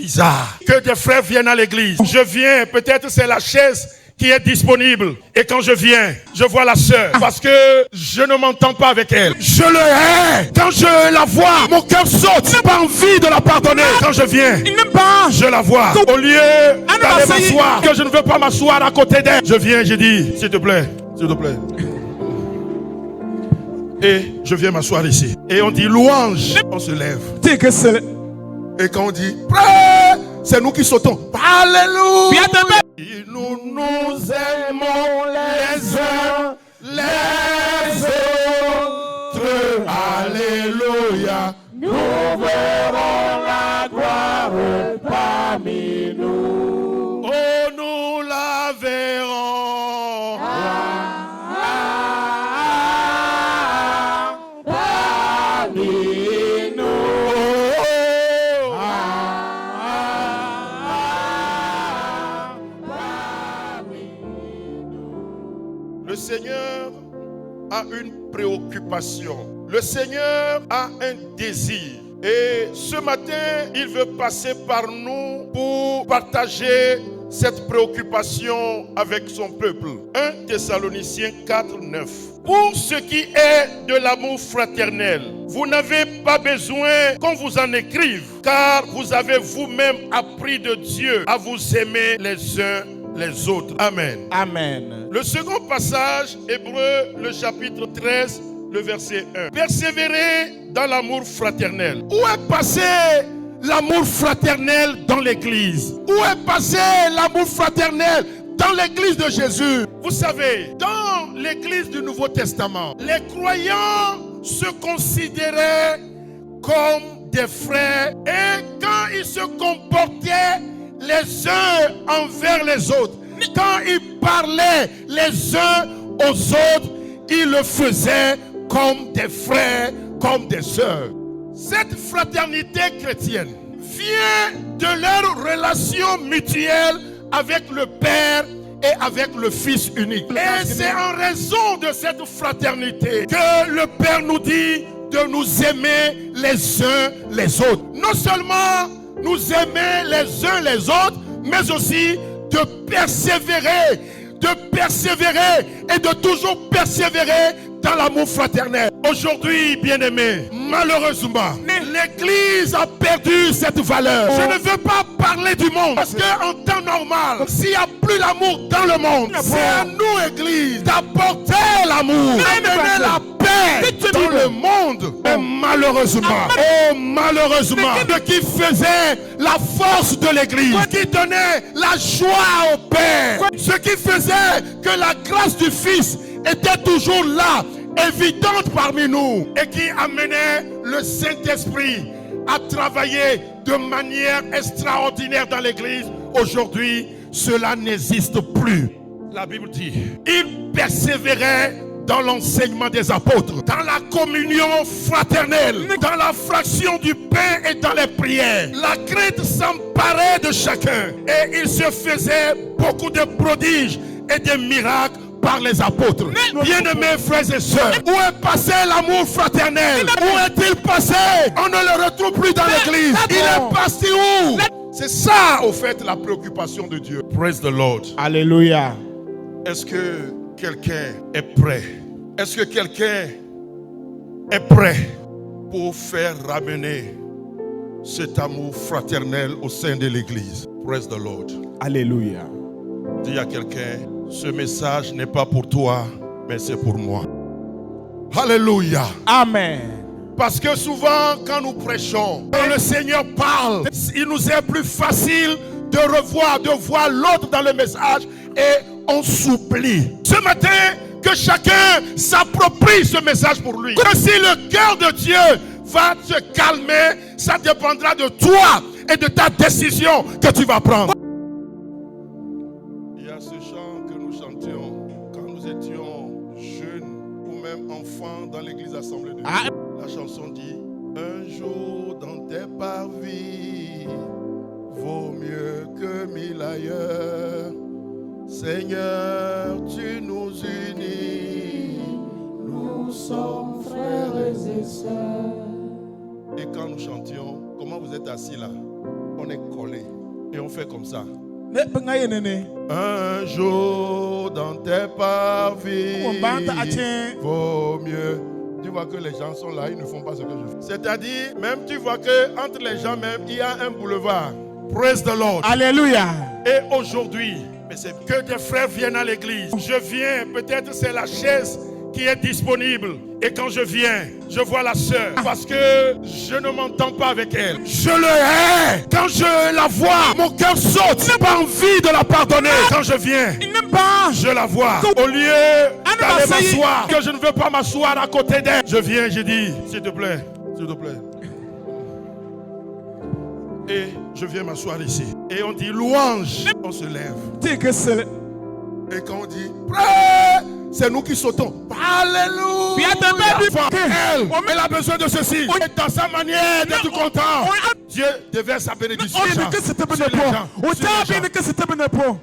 bizarre que des frères viennent à l'église. Je viens, peut-être c'est la chaise qui est disponible. Et quand je viens, je vois la sœur. Parce que je ne m'entends pas avec elle. Je le hais. Quand je la vois, mon cœur saute. Je n'ai pas envie de la pardonner. Quand je viens, je la vois. Au lieu d'aller m'asseoir, que je ne veux pas m'asseoir à côté d'elle, je viens, je dis, s'il te plaît, s'il te plaît. Et je viens m'asseoir ici. Et on dit louange. On se lève. Et quand on dit prêt, c'est nous qui sautons. Alléluia. Et nous nous aimons les uns les autres. Alléluia. Nous verrons la gloire parmi nous. Oh, nous la verrons. Parmi nous. Le Seigneur a une préoccupation. Le Seigneur a un désir. Et ce matin, il veut passer par nous pour partager cette préoccupation avec son peuple. 1 Thessaloniciens 4, 9. Pour ce qui est de l'amour fraternel, vous n'avez pas besoin qu'on vous en écrive, car vous avez vous-même appris de Dieu à vous aimer les uns les autres. Amen. Amen. Le second passage, Hébreux, le chapitre 13, le verset 1. Persévérez dans l'amour fraternel. Où est passé l'amour fraternel dans l'église? Où est passé l'amour fraternel dans l'église de Jésus? Vous savez, dans l'église du Nouveau Testament, les croyants se considéraient comme des frères et quand ils se comportaient les uns envers les autres, quand ils parlaient les uns aux autres, ils le faisaient comme des frères, comme des sœurs. Cette fraternité chrétienne vient de leur relation mutuelle avec le Père et avec le Fils unique. Et c'est en raison de cette fraternité que le Père nous dit de nous aimer les uns les autres. Non seulement nous aimer les uns les autres, mais aussi de persévérer et de toujours persévérer dans l'amour fraternel. Aujourd'hui, bien-aimés, malheureusement, l'Église a perdu cette valeur. Je ne veux pas parler du monde, parce qu'en temps normal, s'il n'y a plus l'amour dans le monde, c'est à nous, Église, d'apporter l'amour, d'amener la paix dans le monde. Mais malheureusement, ce qui faisait la force de l'Église, ce qui donnait la joie au Père, ce qui faisait que la grâce du Fils était toujours là, évidente parmi nous, et qui amenait le Saint-Esprit à travailler de manière extraordinaire dans l'église. Aujourd'hui, cela n'existe plus. La Bible dit, il persévérait dans l'enseignement des apôtres, dans la communion fraternelle, dans la fraction du pain et dans les prières. La crainte s'emparait de chacun et il se faisait beaucoup de prodiges et de miracles par les apôtres. Bien-aimés frères et sœurs, où est passé l'amour fraternel? Où est-il passé? On ne le retrouve plus dans l'église. Il est parti où? C'est ça, au fait, la préoccupation de Dieu. Praise the Lord. Alléluia. Est-ce que quelqu'un est prêt? Est-ce que quelqu'un est prêt pour faire ramener cet amour fraternel au sein de l'église? Praise the Lord. Alléluia. Dis à quelqu'un, ce message n'est pas pour toi, mais c'est pour moi. Alléluia. Amen. Parce que souvent, quand nous prêchons, quand le Seigneur parle, il nous est plus facile de voir l'autre dans le message et on s'oublie. Ce matin, que chacun s'approprie ce message pour lui. Que si le cœur de Dieu va se calmer, ça dépendra de toi et de ta décision que tu vas prendre. Il y a ce chant que nous chantions quand nous étions jeunes ou même enfants dans l'église Assemblée de Dieu. La chanson dit: un jour dans tes parvis vaut mieux que 1000 ailleurs. Seigneur, tu nous unis, nous sommes frères et sœurs. Et quand nous chantions, comment vous êtes assis là? On on est collé et on fait comme ça. Ne pengaye nene. Un jour dans tes parvis, On bante à tien. vaut mieux. Tu vois que les gens sont là, ils ne font pas ce que je fais. C'est-à-dire, même tu vois que entre les gens même, il y a un boulevard. Praise the Lord. Alléluia. Et aujourd'hui, mais c'est que des frères viennent à l'église. Je viens, peut-être c'est la chaise qui est disponible. Et quand je viens, je vois la sœur. Parce que je ne m'entends pas avec elle. Je le hais. Quand je la vois, mon cœur saute. Je n'ai pas envie de la pardonner. Quand je viens, Il n'aime pas. je la vois. Au lieu d'aller m'asseoir, que je ne veux pas m'asseoir à côté d'elle, je viens, je dis, s'il te plaît, s'il te plaît. Et je viens m'asseoir ici. Et on dit louange. On se lève. Dis que c'est. Et quand on dit prêt, c'est nous qui sautons. Alléluia. Elle a besoin de ceci. Et dans sa manière d'être content, Dieu déverse sa bénédiction. On dit que c'était bon. On t'a dit que c'était bon.